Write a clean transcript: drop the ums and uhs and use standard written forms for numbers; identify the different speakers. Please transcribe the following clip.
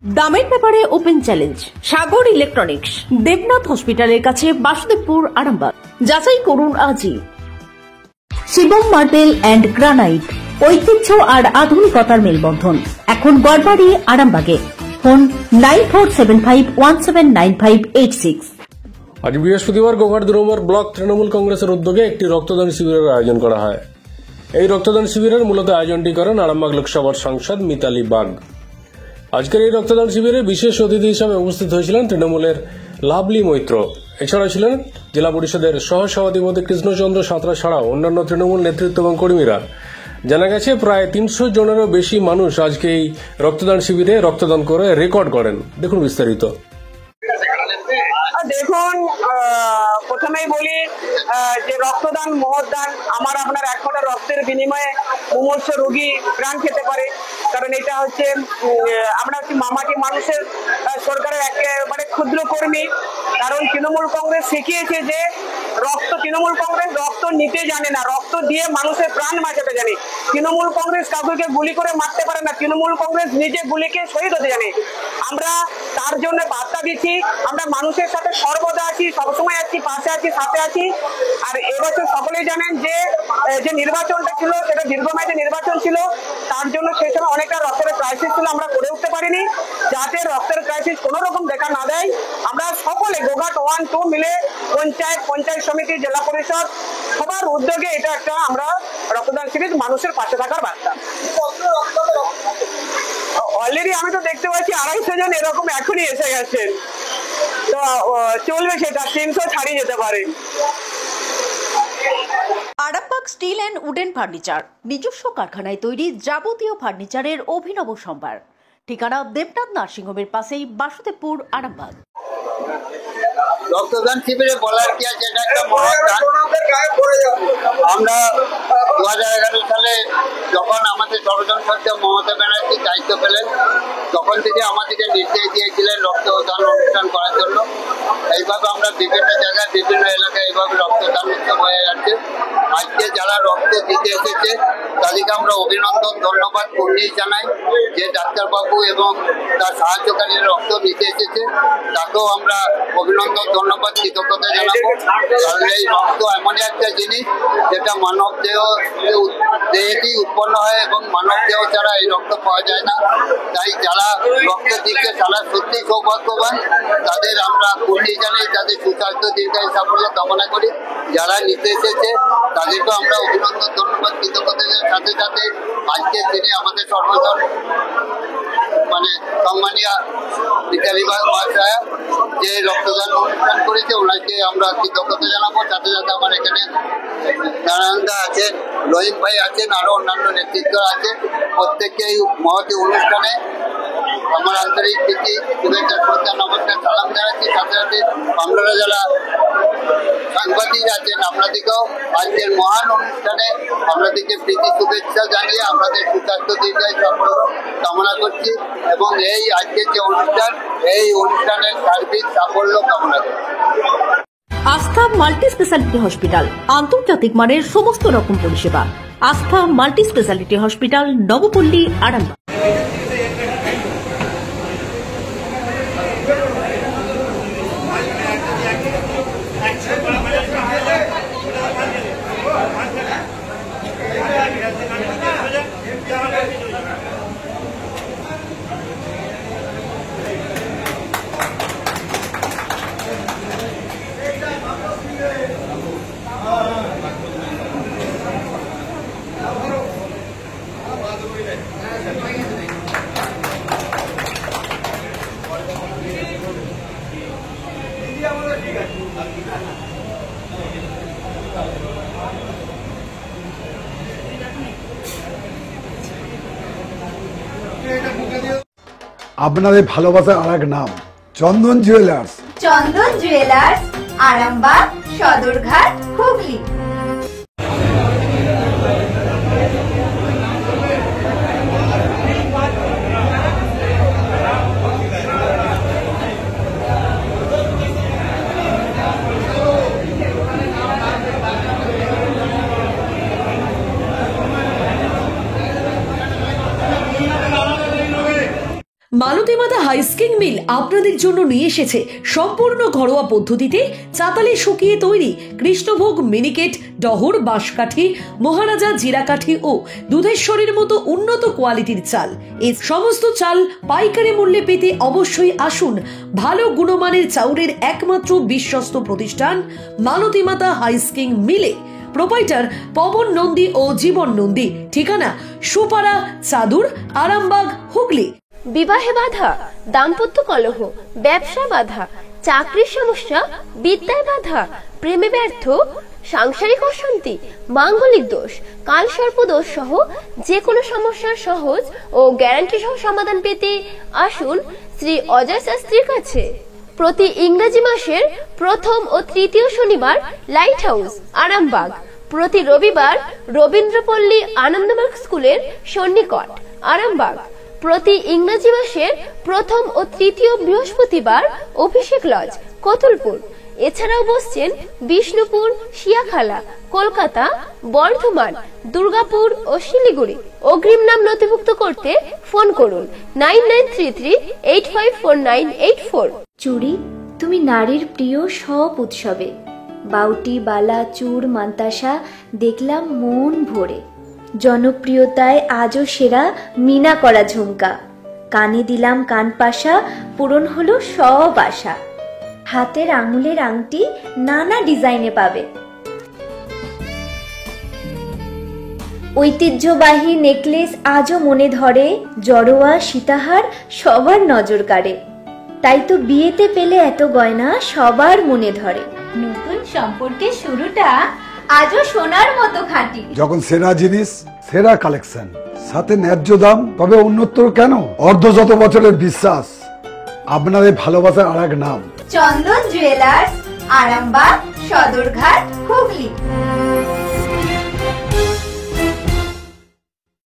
Speaker 1: দামের ব্যাপারে open challenge সাগর electronics, Debnath হসপিটালের কাছে, বাসুদেবপুর, আরামবাগ। যাচাই করুন আজই। শিবম মার্বেল অ্যান্ড গ্রানাইট, ঐতিহ্য আর আধুনিকতার মেলবন্ধন, এখন গড়বাড়ি, আরামবাগে। ফোন 9475179586।
Speaker 2: আজ বৃহস্পতিবার গোঘাট 2 নম্বর ব্লক তৃণমূল কংগ্রেসের উদ্যোগে একটি রক্তদান শিবিরের আয়োজন করা হয়। এই রক্তদান শিবিরের মূলত আয়োজনটি করেন আরামবাগ লোকসভার সাংসদ মিতালি বাগ। আজকের এই রক্তদান শিবিরে বিশেষ অতিথি হিসাবে উপস্থিত হয়েছিলেন তৃণমূলের লাভলি মৈত্র। এছাড়া ছিলেন জেলা পরিষদের সহ সভাধিপতি কৃষ্ণচন্দ্র সাঁতরা ছাড়াও অন্যান্য তৃণমূল নেতৃত্ব এবং কর্মীরা। জানা গেছে প্রায় 300 জনেরও বেশি মানুষ আজকে এই রক্তদান শিবিরে রক্তদান করে রেকর্ড করেন। দেখুন বিস্তারিত।
Speaker 3: দেখুন, প্রথমেই বলি যে রক্তদান মহৎদান, আমার আপনার এক ফোঁটা রক্তের বিনিময়ে মুমূর্ষু রোগী প্রাণ খেতে পারে। কারণ এটা হচ্ছে আমরা হচ্ছে মামাটি মানুষের সরকারের একেবারে ক্ষুদ্র কর্মী। কারণ তৃণমূল কংগ্রেস শিখিয়েছে যে তৃণমূল কংগ্রেস রক্ত নিতে জানে না, রক্ত দিয়ে মানুষের প্রাণ বাঁচাতে জানে। তৃণমূল কংগ্রেস কাউকে গুলি করে মারতে পারে না, তৃণমূল কংগ্রেস নিজে গুলিকে শহীদ হতে জানে। আমরা তার জন্য বার্তা দিচ্ছি, আমরা মানুষের সাথে সর্বদা আছি, সবসময় আছি, পাশে আছি, সাথে আছি। আর এবছর সকলেই জানেন যে নির্বাচনটা ছিল সেটা দীর্ঘমেয়াদী নির্বাচন ছিল, তার জন্য সেই সময় অনেকটা রক্তের ক্রাইসিস ছিল, আমরা করে উঠতে পারিনি। যাতে রক্তের ক্রাইসিস কোনো রকম দেখা না দেয়, আমরা সকলে গোঘাট 1-2 মিলে পঞ্চায়েত সমিতি, জেলা পরিষদ সবার উদ্যোগে এটা একটা আমরা রক্তদান শিবির, মানুষের পাশে থাকার বার্তা। অলরেডি আমি তো দেখতে পাচ্ছি 250 জন এরকম এখনই এসে গেছেন, তো চলবে, সেটা 300 ছাড়িয়ে যেতে পারে।
Speaker 1: Arambagh steel and wooden furniture, নিজস্ব কারখানায় তৈরি যাবতীয় ফার্নিচারের অভিনব সম্ভার। ঠিকানা দেবনাথ নার্সিংহোমের পাশেই, বাসুদেবপুর, আরামবাগ।
Speaker 4: রক্তদান শিবিরে বলার কি আছে, এটা একটা মহৎদান। আমরা 2011 সালে যখন আমাদের সর্বজনসত্ত্বা মমতা ব্যানার্জি দায়িত্ব পেলেন, তখন থেকে আমাদেরকে নির্দেশ দিয়েছিলেন রক্তদান অনুষ্ঠান করার জন্য। এইভাবে আমরা বিভিন্ন জায়গায়, বিভিন্ন এলাকায় এইভাবে রক্তদান উৎসব হয়ে যাচ্ছে। আজকে যারা রক্ত দিতে এসেছে তাদেরকে আমরা অভিনন্দন, ধন্যবাদ, কুর্নিশ জানাই। যে ডাক্তারবাবু এবং তার সাহায্যকারীরা রক্ত দিতে এসেছে তাকেও আমরা অভিনন্দন, ধন্যবাদ, কৃতজ্ঞতা জানাবো। কারণ এই রক্ত এমনই একটা জিনিস যেটা মানব দেহেতেই উৎপন্ন হয় এবং মানব দেহ ছাড়া এই রক্ত পাওয়া যায় না। তাই যারা রক্ত দিচ্ছে তারা সত্যি সৌভাগ্যবান, তাদের আমরা কুর্নিশ জানাই, তাদের সুস্বাস্থ্য, দীর্ঘায়ু, সাফল্য কামনা করি। যারা নিতে এসেছে তাদেরকেও আমরা অভিনন্দন, ধন্যবাদ, কৃতজ্ঞতার সাথে সাথে আজকে তিনি আমাদের সর্বজন সম্মানীয় মিতালি বাগ মহাশয়া যে রক্তদান অনুষ্ঠান করেছে, ওনাকে আমরা কৃতজ্ঞতা জানাবো। সাথে সাথে আমার এখানে নারায়ণদা আছেন, রহিম ভাই আছেন, আরো অন্যান্য নেতৃত্ব আছে। প্রত্যেককে এই মহতি অনুষ্ঠানে আমার আন্তরিক প্রীতি, শুভেচ্ছা, শ্রদ্ধা, নমস্কার, সালাম জানাচ্ছি। সাথে সাথে আপনারা যারা সাংবাদিক আছেন আপনাদেরকেও আজকের মহান অনুষ্ঠানে আপনাদেরকে প্রীতি, শুভেচ্ছা জানিয়ে আমাদের সুস্বাস্থ্য, দীর্ঘায়ু, সাফল্য কামনা করছি এবং এই আজকের যে অনুষ্ঠান, এই অনুষ্ঠানের সার্বিক সাফল্য কামনা করছি।
Speaker 1: আস্থা মাল্টি স্পেশালিটি হসপিটাল, আন্তর্জাতিক মানের সমস্ত রকম পরিষেবা। আস্থা multi speciality hospital, Nabapalli, Arambagh.
Speaker 5: আপনাদের ভালোবাসার আর এক নাম, চন্দন জুয়েলার্স।
Speaker 6: চন্দন জুয়েলার্স, আরামবাগ, সদরঘাট, হুগলি।
Speaker 1: মালতী মাতা মালতীমাতা হাইস্কিং মিল আপনাদের জন্য নিয়ে এসেছে সম্পূর্ণ ঘরোয়া পদ্ধতিতে চাতালে শুকিয়ে তৈরি কৃষ্ণভোগ মিনিকেট, ডহর, বাঁশকাঠি, মহারাজা জিরাকাঠি ও দুধেশ্বরীর মতো উন্নত কোয়ালিটির চাল। এই সমস্ত চাল পাইকারি মূল্যে পেতে অবশ্যই আসুন ভালো গুণমানের চাউলের একমাত্র বিশ্বস্ত প্রতিষ্ঠান মালতীমাতা হাইস্কিং মিলে। প্রোপাইটার পবন নন্দী ও জীবন নন্দী। ঠিকানা সুপারা, চাদুর, আরামবাগ, হুগলি।
Speaker 7: বিবাহে বাধা, দাম্পত্য কলহ, ব্যবসা বাধা, চাকরির সমস্যা, বিদ্যায় বাধা, প্রেমে ব্যর্থ, সাংসারিক অশান্তি, মাঙ্গলিক দোষ, কালসর্প দোষ সহ যে কোনো সমস্যার সহজ ও গ্যারান্টি সহ সমাধান পেতে আসুন শ্রী অজয় শাস্ত্রীর কাছে। প্রতি ইংরেজি মাসের প্রথম ও তৃতীয় শনিবার লাইট হাউস, আরামবাগ। প্রতি রবিবার রবীন্দ্রপল্লী আনন্দমার্গ স্কুলের সন্নিকট, আরামবাগ। প্রতি ইংরেজি মাসের প্রথম ও তৃতীয় বৃহস্পতিবার অভিষেক লজ, কতুলপুর। এছাড়াও বসছেন বিষ্ণুপুর, শিয়াখালা, কলকাতা, বর্ধমান, দুর্গাপুর ও শিলিগুড়ি। অগ্রিম নাম নথিভুক্ত করতে ফোন করুন 9933854984।
Speaker 8: চুড়ি, তুমি নারীর প্রিয় সব উৎসবে বাউটি, বালা, চূড়, মান্তাসা দেখলাম মন ভরে। জনপ্রিয়তায় আজও সেরা মিনা করা ঝুমকা, কানে দিলাম কানপাশা, পূরণ হলো সব আশা। হাতের আঙুলের আংটি নানা ডিজাইনে পাবে, ঐতিহ্যবাহী নেকলেস আজও মনে ধরে, জড়োয়া, সীতাহার সবার নজর কাড়ে। তাই তো বিয়েতে পেলে এত গয়না সবার মনে ধরে।
Speaker 6: নতুন সম্পর্কের শুরুটা আজও সোনার মতো খাঁটি।
Speaker 5: যখন সেরা জিনিস, সেরা কালেকশন, সাথে ন্যায্য দাম, তবে উন্নতর কেন? অর্ধশত বছরের বিশ্বাস, আপনাদের ভালোবাসার আর এক নাম
Speaker 6: চন্দন জুয়েলার্স, আরামবাগ, সদরঘাট, হুগলি।